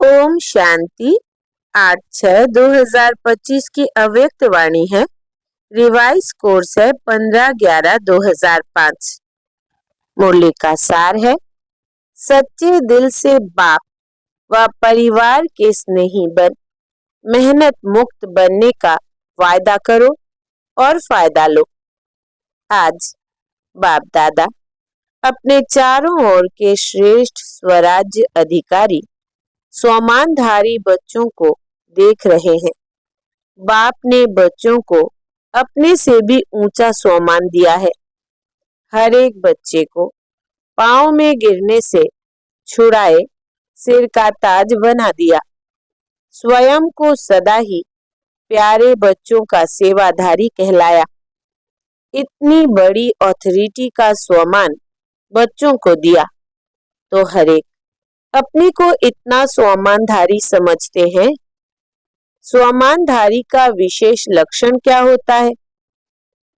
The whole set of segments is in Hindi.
ओम शांति। 8/6/2025 की अव्यक्त वाणी है। रिवाइज कोर्स है 15/11/2005। मुरली का सार है, सच्चे दिल से बाप व परिवार के स्नेही बन मेहनत मुक्त बनने का वायदा करो और फायदा लो। आज बाप दादा अपने चारों ओर के श्रेष्ठ स्वराज्य अधिकारी स्वमानधारी बच्चों को देख रहे हैं। बाप ने बच्चों को अपने से भी ऊंचा स्वमान दिया है। हर एक बच्चे को पांव में गिरने से छुड़ाए सिर का ताज बना दिया। स्वयं को सदा ही प्यारे बच्चों का सेवाधारी कहलाया। इतनी बड़ी ऑथोरिटी का स्वमान बच्चों को दिया तो हर एक अपने को इतना स्वमानधारी समझते हैं। स्वमानधारी का विशेष लक्षण क्या होता है?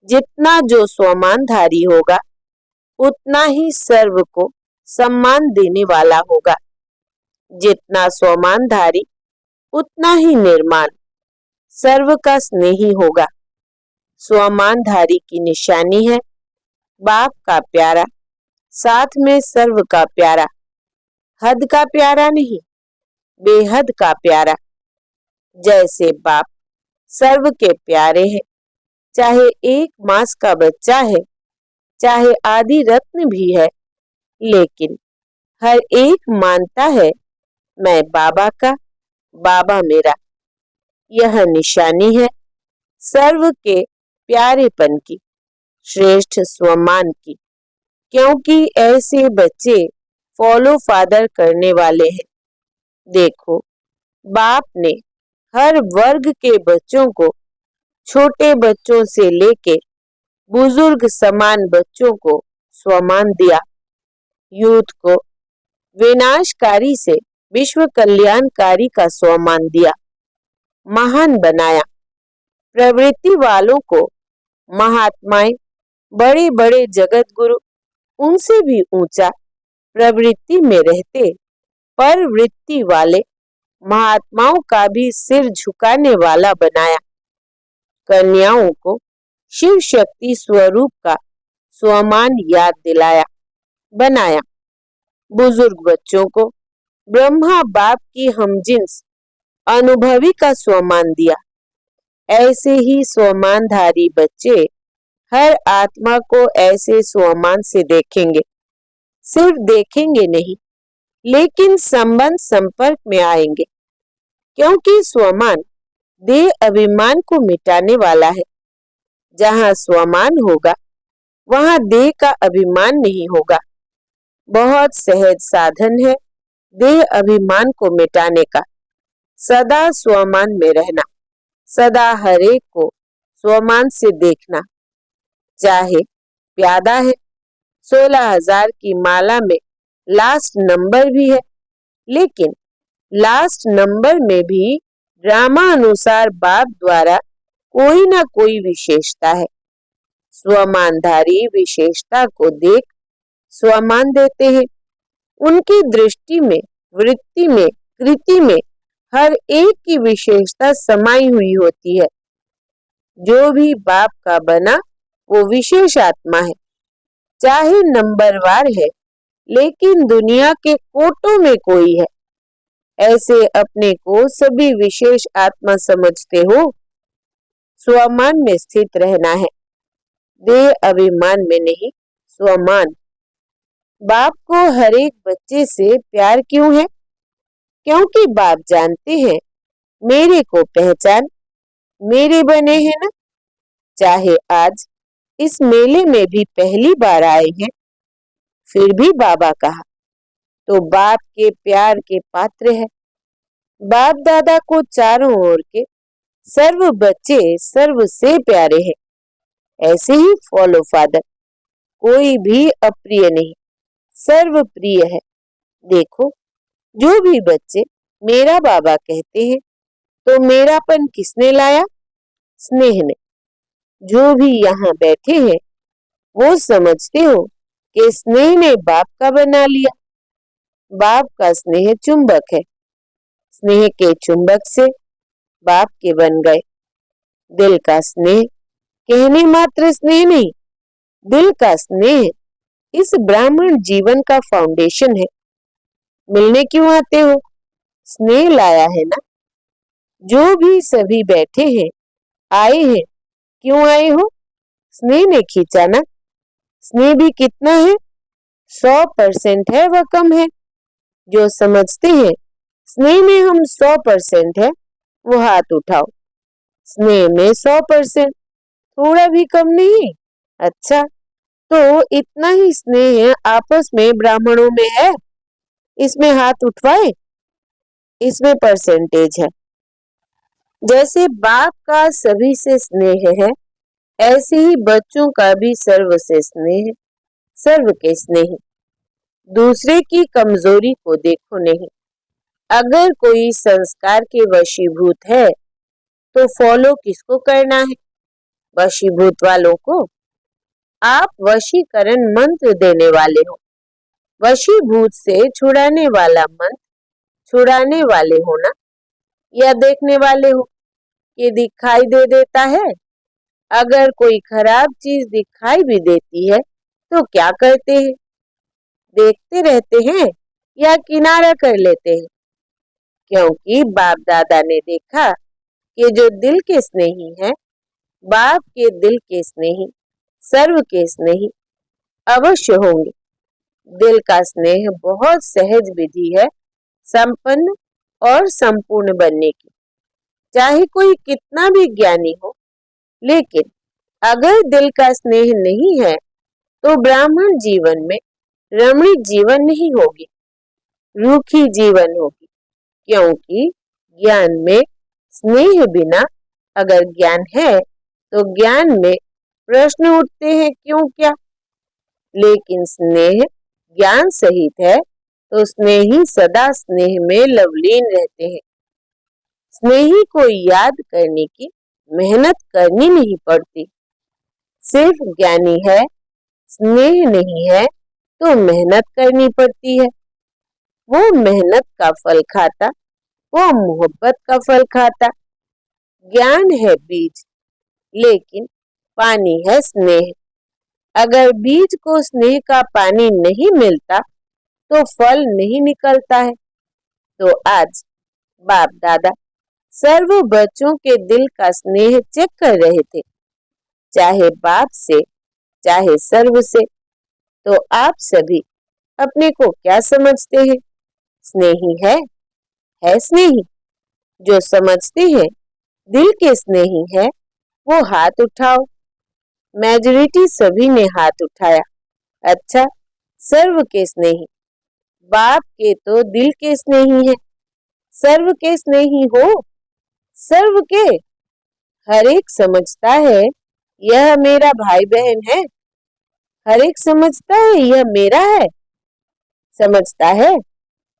जितना जो स्वमानधारी होगा उतना ही सर्व को सम्मान देने वाला होगा। जितना स्वमानधारी उतना ही निर्माण सर्व का स्नेही होगा। स्वमानधारी की निशानी है बाप का प्यारा, साथ में सर्व का प्यारा। हद का प्यारा नहीं, बेहद का प्यारा। जैसे बाप सर्व के प्यारे हैं, चाहे एक मास का बच्चा है, चाहे आदि रत्न भी है, लेकिन हर एक मानता है मैं बाबा का, बाबा मेरा। यह निशानी है सर्व के प्यारेपन की, श्रेष्ठ स्वमान की, क्योंकि ऐसे बच्चे फॉलो फादर करने वाले हैं। देखो, बाप ने हर वर्ग के बच्चों को, छोटे बच्चों से लेके बुजुर्ग समान बच्चों को स्वमान दिया। यूथ को विनाशकारी से विश्व कल्याणकारी का स्वमान दिया, महान बनाया। प्रवृत्ति वालों को महात्माएं, बड़े बड़े जगत गुरु, उनसे भी ऊंचा प्रवृत्ति में रहते पर वृत्ति वाले महात्माओं का भी सिर झुकाने वाला बनाया। कन्याओं को शिव शक्ति स्वरूप का स्वमान याद दिलाया, बनाया। बुजुर्ग बच्चों को ब्रह्मा बाप की हमजिन्स अनुभवी का स्वमान दिया। ऐसे ही स्वमानधारी बच्चे हर आत्मा को ऐसे स्वमान से देखेंगे। सिर्फ देखेंगे नहीं, लेकिन संबंध संपर्क में आएंगे, क्योंकि स्वमान देह अभिमान को मिटाने वाला है। जहाँ स्वमान होगा वहाँ देह का अभिमान नहीं होगा। बहुत सहज साधन है देह अभिमान को मिटाने का। सदा स्वमान में रहना, सदा हर एक को स्वमान से देखना। चाहे प्यादा है, 16,000 की माला में लास्ट नंबर भी है, लेकिन लास्ट नंबर में भी ड्रामा अनुसार बाप द्वारा कोई ना कोई विशेषता है। स्वमानधारी विशेषता को देख स्वमान देते हैं। उनकी दृष्टि में, वृत्ति में, कृति में हर एक की विशेषता समाई हुई होती है। जो भी बाप का बना वो विशेष आत्मा है, चाहे नंबरवार है, लेकिन दुनिया के कोटों में कोई है। ऐसे अपने को सभी विशेष आत्मा समझते हो। स्वमान में स्थित रहना है, देह अभिमान में नहीं, स्वमान। बाप को हर एक बच्चे से प्यार क्यों है? क्योंकि बाप जानते हैं मेरे को पहचान, मेरे बने हैं ना। चाहे आज इस मेले में भी पहली बार आए हैं, फिर भी बाबा कहा तो बाप के प्यार के पात्र है। बाप दादा को चारों ओर के सर्व बच्चे सर्व से प्यारे हैं। ऐसे ही फॉलो फादर, कोई भी अप्रिय नहीं, सर्व प्रिय है। देखो, जो भी बच्चे मेरा बाबा कहते हैं तो मेरापन किसने लाया? स्नेह ने। जो भी यहाँ बैठे हैं वो समझते हो कि स्नेह ने बाप का बना लिया। बाप का स्नेह चुंबक है, स्नेह के चुंबक से बाप के बन गए। दिल का स्नेह कहने मात्र स्नेह नहीं, दिल का स्नेह इस ब्राह्मण जीवन का फाउंडेशन है। मिलने क्यों आते हो? स्नेह लाया है ना। जो भी सभी बैठे हैं, आए हैं, क्यों आए हो? स्नेह ने खींचा ना। स्नेह भी कितना है? 100% है, वह कम है। जो समझते हैं स्नेह में हम 100% है, वो हाथ उठाओ। स्नेह में 100% थोड़ा भी कम नहीं। अच्छा, तो इतना ही स्नेह आपस में ब्राह्मणों में है, इसमें हाथ उठवाए? इसमें परसेंटेज है। जैसे बाप का सभी से स्नेह है, ऐसे ही बच्चों का भी सर्व से स्नेह है। सर्व के स्नेह, दूसरे की कमजोरी को देखो नहीं। अगर कोई संस्कार के वशीभूत है तो फॉलो किसको करना है? वशीभूत वालों को। आप वशीकरण मंत्र देने वाले हो। वशीभूत से छुड़ाने वाला मंत्र छुड़ाने वाले हो ना, या देखने वाले हो कि दिखाई दे देता है? अगर कोई खराब चीज दिखाई भी देती है तो क्या करते हैं? देखते रहते हैं या किनारा कर लेते हैं? क्योंकि बाप दादा ने देखा कि जो दिल के स्नेही है, बाप के दिल के स्नेही, सर्व के स्नेही अवश्य होंगे। दिल का स्नेह बहुत सहज विधि है संपन्न और संपूर्ण बनने की। चाहे कोई कितना भी ज्ञानी हो, लेकिन अगर दिल का स्नेह नहीं है तो ब्राह्मण जीवन में रमणीक जीवन नहीं होगी, रूखी जीवन होगी। क्योंकि ज्ञान में स्नेह बिना अगर ज्ञान है तो ज्ञान में प्रश्न उठते हैं, क्यों क्या? लेकिन स्नेह ज्ञान सहित है तो स्नेही सदा स्नेह में लवलीन रहते हैं। स्नेही को याद करने की मेहनत करनी नहीं पड़ती। सिर्फ ज्ञानी है, स्नेह नहीं है तो मेहनत करनी पड़ती है। वो मेहनत का फल खाता, वो मोहब्बत का फल खाता। ज्ञान है बीज, लेकिन पानी है स्नेह। अगर बीज को स्नेह का पानी नहीं मिलता तो फल नहीं निकलता है। तो आज बाप दादा सर्व बच्चों के दिल का स्नेह चेक कर रहे थे, चाहे बाप से चाहे सर्व से। तो आप सभी अपने को क्या समझते हैं? स्नेही है स्नेही। जो समझते हैं दिल के स्नेही है, वो हाथ उठाओ। मेजॉरिटी सभी ने हाथ उठाया। अच्छा, सर्व के स्नेही, बाप के तो दिल के स्नेही है। सर्व के स्नेही हो? सर्व के हर एक समझता है यह मेरा भाई बहन है। हर एक समझता है यह मेरा है। समझता है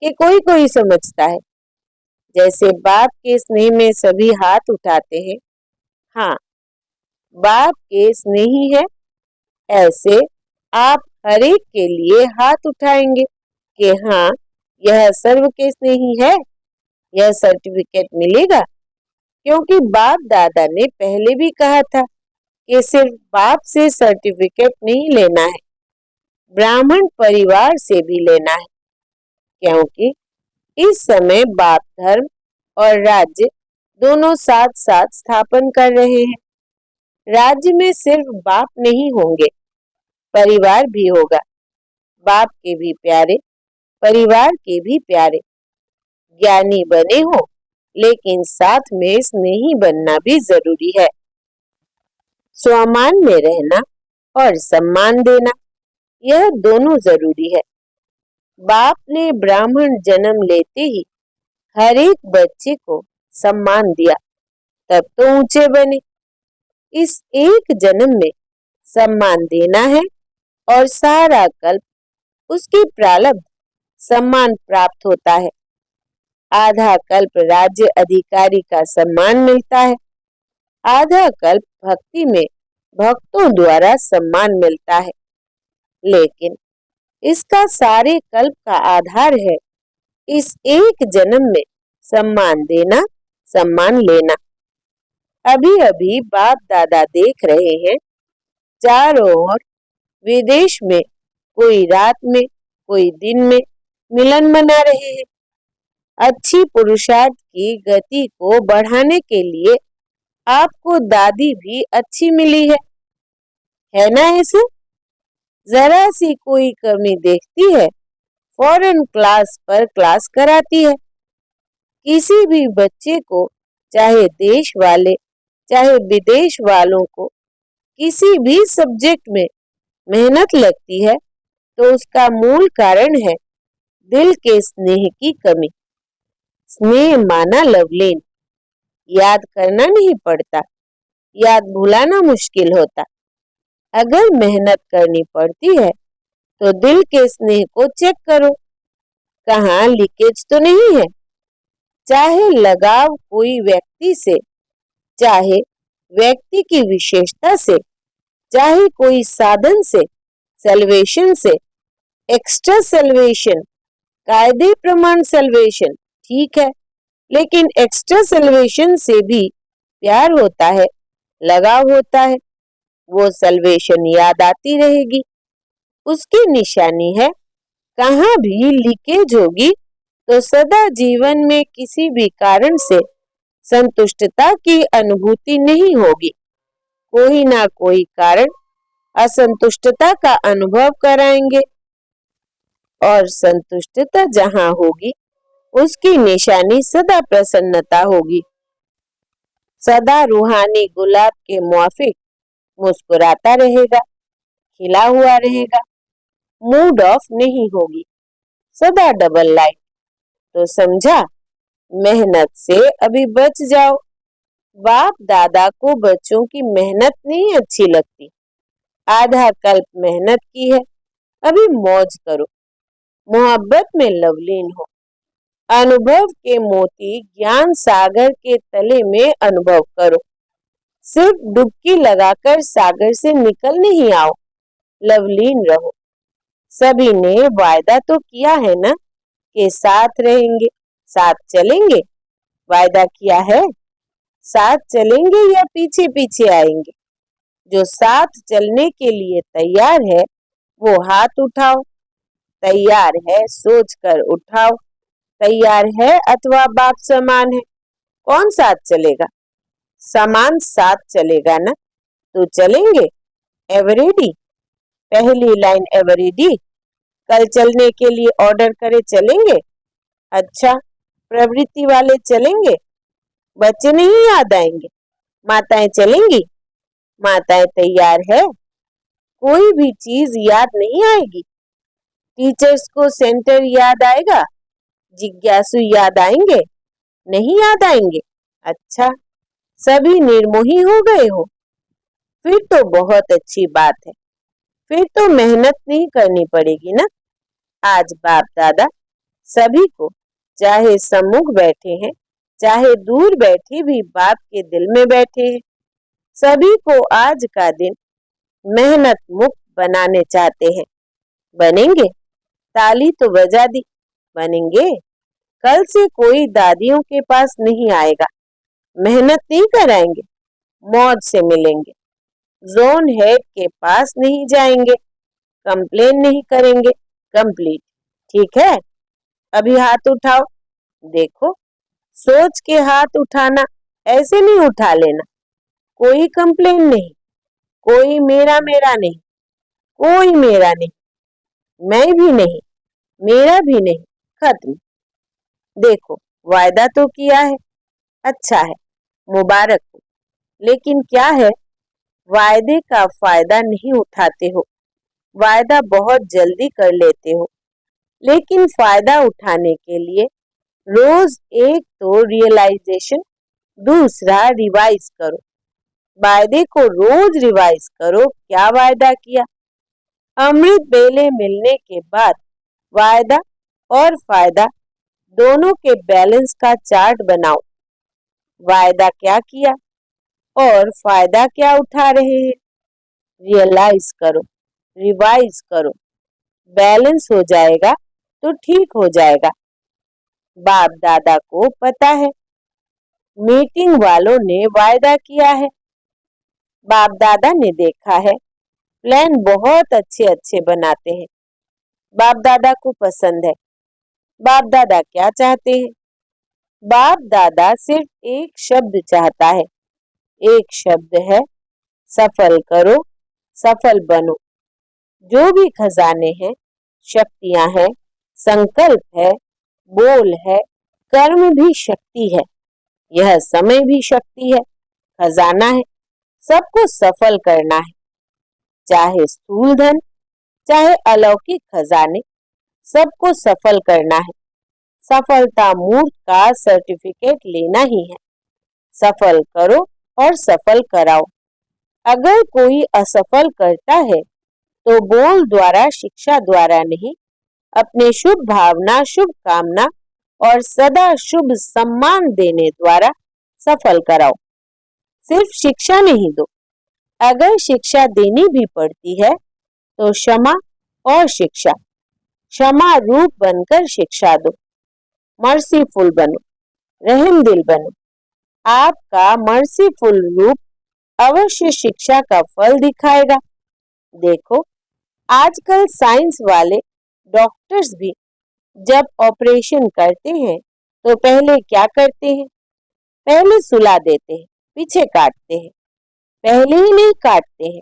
कि कोई कोई समझता है? जैसे बाप के स्नेह में सभी हाथ उठाते हैं, हाँ, बाप के स्नेही है, ऐसे आप हर एक के लिए हाथ उठाएंगे कि हाँ, यह सर्व के स्नेही है। यह सर्टिफिकेट मिलेगा, क्योंकि बाप दादा ने पहले भी कहा था कि सिर्फ बाप से सर्टिफिकेट नहीं लेना है, ब्राह्मण परिवार से भी लेना है। क्योंकि इस समय बाप धर्म और राज्य दोनों साथ साथ स्थापन कर रहे हैं। राज्य में सिर्फ बाप नहीं होंगे, परिवार भी होगा। बाप के भी प्यारे, परिवार के भी प्यारे। ज्ञानी बने हो, लेकिन साथ में स्नेही बनना भी जरूरी है। स्वमान में रहना और सम्मान देना, यह दोनों जरूरी है। बाप ने ब्राह्मण जन्म लेते ही हर एक बच्चे को सम्मान दिया, तब तो ऊंचे बने। इस एक जन्म में सम्मान देना है और सारा कल्प उसके प्रारब्ध सम्मान प्राप्त होता है। आधा कल्प राज्य अधिकारी का सम्मान मिलता है, आधा कल्प भक्ति में भक्तों द्वारा सम्मान मिलता है। लेकिन इसका सारे कल्प का आधार है इस एक जन्म में सम्मान देना, सम्मान लेना। अभी अभी बाप दादा देख रहे हैं, चारों ओर विदेश में कोई रात में कोई दिन में मिलन मना रहे हैं। अच्छी पुरुषार्थ की गति को बढ़ाने के लिए आपको दादी भी अच्छी मिली है ना ऐसे? जरा सी कोई कमी देखती है, फौरन क्लास पर क्लास कराती है। किसी भी बच्चे को, चाहे देश वाले चाहे विदेश वालों को, किसी भी सब्जेक्ट में मेहनत लगती है तो उसका मूल कारण है दिल के स्नेह की कमी। स्नेह माना लवलीन, याद करना नहीं पड़ता, याद भुलाना मुश्किल होता। अगर मेहनत करनी पड़ती है तो दिल के स्नेह को चेक करो, कहाँ लीकेज तो नहीं है। चाहे लगाव कोई व्यक्ति से, चाहे व्यक्ति की विशेषता से, चाहे कोई साधन से, सैल्वेशन से, एक्स्ट्रा सैल्वेशन, कायदे प्रमाण सैल्वेशन ठीक है, लेकिन एक्स्ट्रा सैल्वेशन से भी प्यार होता है, लगाव होता है। वो सैल्वेशन याद आती रहेगी, उसकी निशानी है। कहाँ भी लीकेज होगी तो सदा जीवन में किसी भी कारण से संतुष्टता की अनुभूति नहीं होगी। कोई ना कोई कारण असंतुष्टता का अनुभव कराएंगे, और संतुष्टता जहाँ होगी उसकी निशानी सदा प्रसन्नता होगी। सदा रूहानी गुलाब के मुआफिक मुस्कुराता रहेगा, खिला हुआ रहेगा, मूड ऑफ नहीं होगी, सदा डबल लाइट। तो समझा, मेहनत से अभी बच जाओ। बाप दादा को बच्चों की मेहनत नहीं अच्छी लगती। आधा कल्प मेहनत की है, अभी मौज करो, मोहब्बत में लवलीन हो। अनुभव के मोती ज्ञान सागर के तले में अनुभव करो। सिर्फ डुबकी लगाकर सागर से निकल नहीं आओ, लवलीन रहो। सभी ने वायदा तो किया है ना कि साथ रहेंगे, साथ चलेंगे। वायदा किया है, साथ चलेंगे या पीछे पीछे आएंगे। जो साथ चलने के लिए तैयार है वो हाथ उठाओ। तैयार है सोच कर उठाओ। तैयार है अथवा बाप समान है, कौन साथ चलेगा? समान साथ चलेगा ना, तो चलेंगे। एवरेडी, पहली लाइन एवरेडी। कल चलने के लिए ऑर्डर करे चलेंगे। अच्छा, प्रवृत्ति वाले चलेंगे, बच्चे नहीं याद आएंगे। माताएं चलेंगी, माताएं तैयार है। कोई भी चीज याद नहीं आएगी। टीचर्स को सेंटर याद आएगा, जिज्ञासु याद आएंगे, नहीं याद आएंगे। अच्छा, सभी निर्मोही हो गए हो, फिर तो बहुत अच्छी बात है। फिर तो मेहनत नहीं करनी पड़ेगी ना। आज बाप दादा सभी को, चाहे सम्मुख बैठे हैं चाहे दूर बैठे भी बाप के दिल में बैठे हैं, सभी को आज का दिन मेहनत मुक्त बनाने चाहते हैं। बनेंगे? ताली तो बजा दी, बनेंगे। कल से कोई दादियों के पास नहीं आएगा, मेहनत नहीं कराएंगे, मौज से मिलेंगे। जोन हेड के पास नहीं जाएंगे, कंप्लेन नहीं करेंगे, कंप्लीट। ठीक है, अभी हाथ उठाओ। देखो, सोच के हाथ उठाना, ऐसे नहीं उठा लेना। कोई कंप्लेन नहीं, कोई मेरा मेरा नहीं, कोई मेरा नहीं, मैं भी नहीं, मेरा भी नहीं, खत्म। देखो, वायदा तो किया है, अच्छा है, मुबारक हो। लेकिन क्या है, वायदे का फायदा नहीं उठाते हो। वायदा बहुत जल्दी कर लेते हो, लेकिन फायदा उठाने के लिए रोज एक तो रियलाइजेशन, दूसरा रिवाइज करो। वायदे को रोज रिवाइज करो। क्या वायदा किया? अमृत बेले मिलने के बाद वायदा और फायदा दोनों के बैलेंस का चार्ट बनाओ। वायदा क्या किया और फायदा क्या उठा रहे हैं, रियलाइज करो, रिवाइज करो। बैलेंस हो जाएगा तो ठीक हो जाएगा। बाप दादा को पता है, मीटिंग वालों ने वायदा किया है। बाप दादा ने देखा है, प्लान बहुत अच्छे अच्छे बनाते हैं। बाप दादा को पसंद है। बाप दादा क्या चाहते हैं? बाप दादा सिर्फ एक शब्द चाहता है। एक शब्द है, सफल करो, सफल बनो। जो भी खजाने हैं, शक्तियां हैं, संकल्प है, बोल है, कर्म भी शक्ति है, यह समय भी शक्ति है, खजाना है। सबको सफल करना है, चाहे स्थूल धन, चाहे अलौकिक खजाने, सबको सफल करना है। सफलता मूर्त का सर्टिफिकेट लेना ही है। सफल करो और सफल कराओ। अगर कोई असफल करता है तो बोल द्वारा, शिक्षा द्वारा नहीं, अपने शुभ भावना, शुभ कामना और सदा शुभ सम्मान देने द्वारा सफल कराओ। सिर्फ शिक्षा नहीं दो। अगर शिक्षा देनी भी पड़ती है तो क्षमा और शिक्षा, क्षमा रूप बनकर शिक्षा दो। मर्सीफुल बनो, रहम दिल बनो। आपका मर्सीफुल रूप अवश्य शिक्षा का फल दिखाएगा। देखो, आजकल साइंस वाले डॉक्टर्स भी जब ऑपरेशन करते हैं तो पहले क्या करते हैं? पहले सुला देते हैं, पीछे काटते हैं। पहले ही नहीं काटते हैं,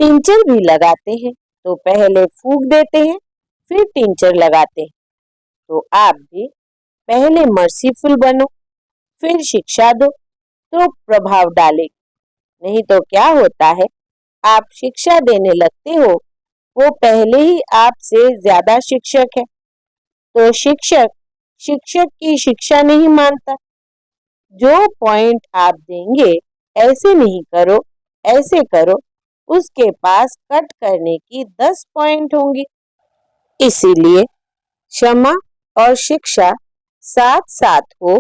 टिंचर भी लगाते हैं। तो पहले फूंक देते हैं, फिर टिंचर लगाते हैं। तो आप भी पहले मर्सीफुल बनो, फिर शिक्षा दो, तो प्रभाव डालेगी। नहीं तो क्या होता है, आप शिक्षा देने लगते हो, वो पहले ही आपसे ज्यादा शिक्षक है, तो शिक्षक शिक्षक की शिक्षा नहीं मानता। जो पॉइंट आप देंगे, ऐसे नहीं करो, ऐसे करो, उसके पास कट करने की 10 पॉइंट होंगी। इसीलिए क्षमा और शिक्षा साथ साथ हो।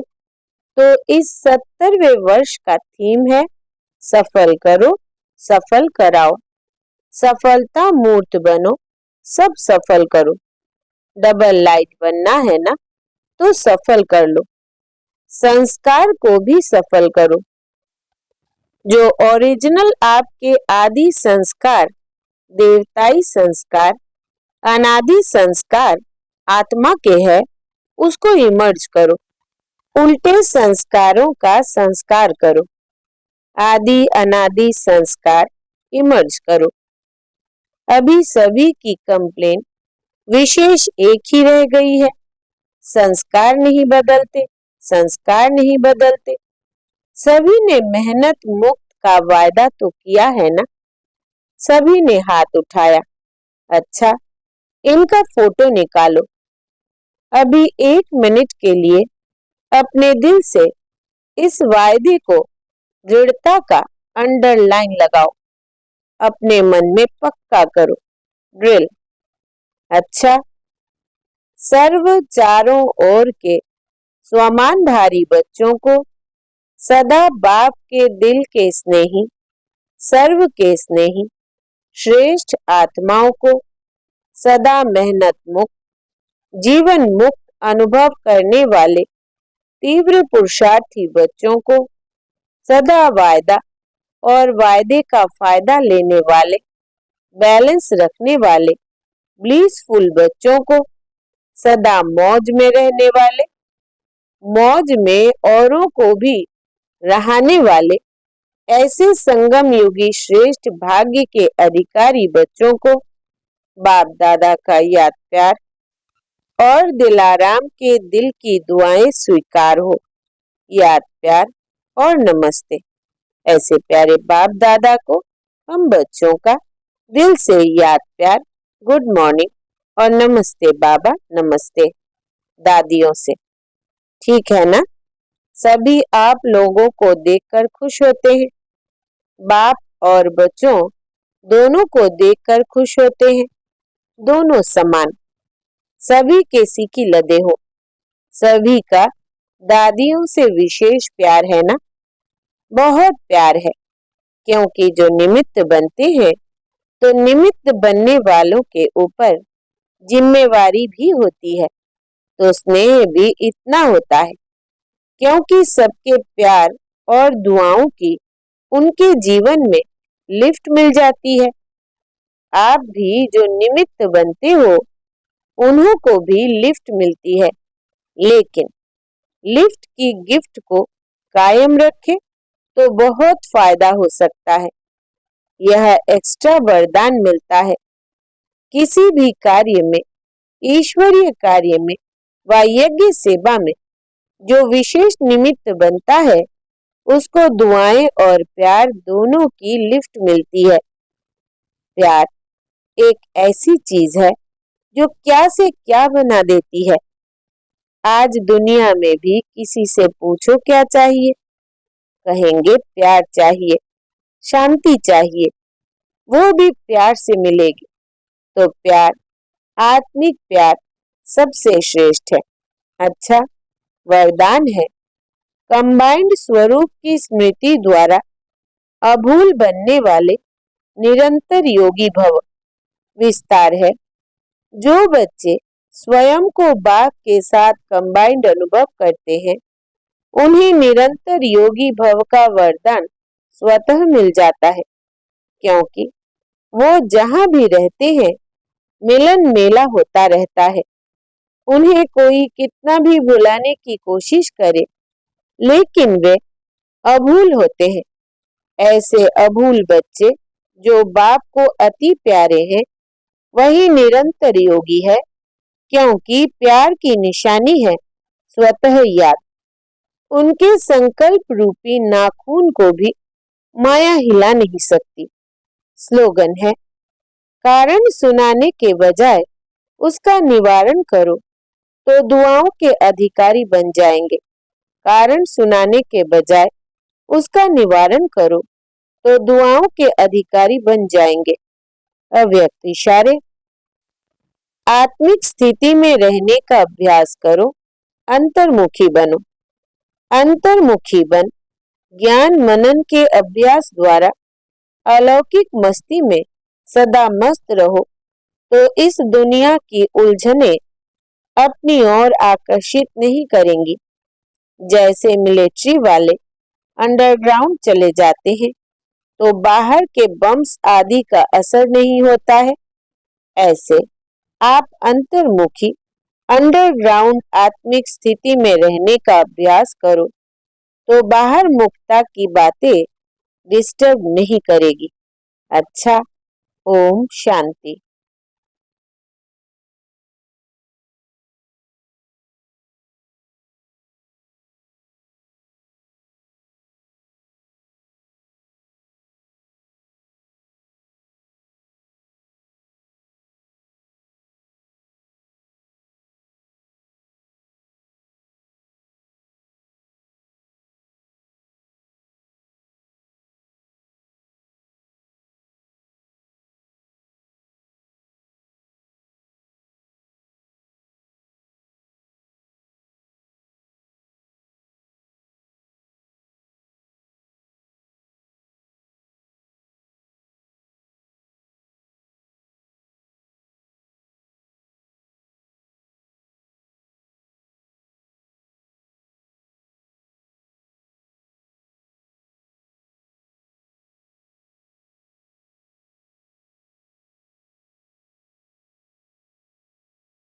तो इस 70वें वर्ष का थीम है, सफल करो, सफल कराओ। सफलता मूर्त बनो, सब सफल करो। डबल लाइट बनना है ना, तो सफल कर लो। संस्कार को भी सफल करो। जो ओरिजिनल आपके आदि संस्कार, देवताई संस्कार, अनादि संस्कार आत्मा के है, उसको इमर्ज करो। उल्टे संस्कारों का संस्कार करो। आदि अनादि संस्कार इमर्ज करो। अभी सभी की कंप्लेन विशेष एक ही रह गई है, संस्कार नहीं बदलते, संस्कार नहीं बदलते। सभी ने मेहनत मुक्त का वायदा तो किया है ना। सभी ने हाथ उठाया। अच्छा, इनका फोटो निकालो। अभी 1 मिनट के लिए अपने दिल से इस वायदे को दृढ़ता का अंडरलाइन लगाओ। अपने मन में पक्का करो, ड्रिल। अच्छा, सर्व चारों ओर के स्वमानधारी बच्चों को, सदा बाप के दिल के स्नेही, सर्व के स्नेही, श्रेष्ठ आत्माओं को, सदा मेहनत मुक्त, जीवन मुक्त अनुभव करने वाले तीव्र पुरुषार्थी बच्चों को, सदा वायदा और वायदे का फायदा लेने वाले, बैलेंस रखने वाले ब्लीसफुल बच्चों को, सदा मौज में रहने वाले, मौज में औरों को भी रहाने वाले, ऐसे संगम युगी श्रेष्ठ भाग्य के अधिकारी बच्चों को बाप दादा का याद प्यार और दिलाराम के दिल की दुआएं स्वीकार हो। याद प्यार और नमस्ते। ऐसे प्यारे बाप दादा को हम बच्चों का दिल से याद प्यार, गुड मॉर्निंग और नमस्ते बाबा, नमस्ते दादियों से। ठीक है ना? सभी आप लोगों को देखकर खुश होते हैं। बाप और बच्चों दोनों को देखकर खुश होते हैं। दोनों समान। सभी के सीखी लदे हो। सभी का दादियों से विशेष प्यार है ना? बहुत प्यार है, क्योंकि जो निमित्त बनते हैं तो निमित्त बनने वालों के ऊपर जिम्मेवारी भी होती है। तो स्नेह भी इतना होता है, क्योंकि सबके प्यार और दुआओं की उनके जीवन में लिफ्ट मिल जाती है। आप भी जो निमित्त बनते हो, उन्हों को भी लिफ्ट मिलती है, लेकिन लिफ्ट की गिफ्ट को कायम रखें तो बहुत फायदा हो सकता है। यह एक्स्ट्रा वरदान मिलता है। किसी भी कार्य में, ईश्वरीय कार्य में व यज्ञ सेवा में जो विशेष निमित्त बनता है, उसको दुआएं और प्यार दोनों की लिफ्ट मिलती है। प्यार एक ऐसी चीज है जो क्या से क्या बना देती है। आज दुनिया में भी किसी से पूछो क्या चाहिए, कहेंगे प्यार चाहिए, शांति चाहिए, वो भी प्यार से मिलेगी। तो प्यार, आत्मिक प्यार सबसे श्रेष्ठ है। अच्छा, वरदान है, कंबाइंड स्वरूप की स्मृति द्वारा अभूल बनने वाले निरंतर योगी भव। विस्तार है, जो बच्चे स्वयं को बाप के साथ कंबाइंड अनुभव करते हैं, उन्हें निरंतर योगी भव का वरदान स्वतः मिल जाता है, क्योंकि वो जहां भी रहते हैं मिलन मेला होता रहता है। उन्हें कोई कितना भी भुलाने की कोशिश करे, लेकिन वे अभूल होते हैं। ऐसे अभूल बच्चे जो बाप को अति प्यारे हैं, वही निरंतर योगी है, क्योंकि प्यार की निशानी है स्वतः याद। उनके संकल्प रूपी नाखून को भी माया हिला नहीं सकती। स्लोगन है, कारण सुनाने के बजाय उसका निवारण करो तो दुआओं के अधिकारी बन जाएंगे। कारण सुनाने के बजाय उसका निवारण करो तो दुआओं के अधिकारी बन जाएंगे। अव्यक्त इशारे। आत्मिक स्थिति में रहने का अभ्यास करो, अंतर्मुखी बनो। अंतर्मुखी बन ज्ञान मनन के अभ्यास द्वारा अलौकिक मस्ती में सदा मस्त रहो, तो इस दुनिया की उलझने अपनी ओर आकर्षित नहीं करेंगी। जैसे मिलिट्री वाले अंडरग्राउंड चले जाते हैं तो बाहर के बम्स आदि का असर नहीं होता है, ऐसे आप अंतर्मुखी अंडरग्राउंड आत्मिक स्थिति में रहने का अभ्यास करो तो बाहर मुक्ता की बातें डिस्टर्ब नहीं करेगी। अच्छा, ओम शांति।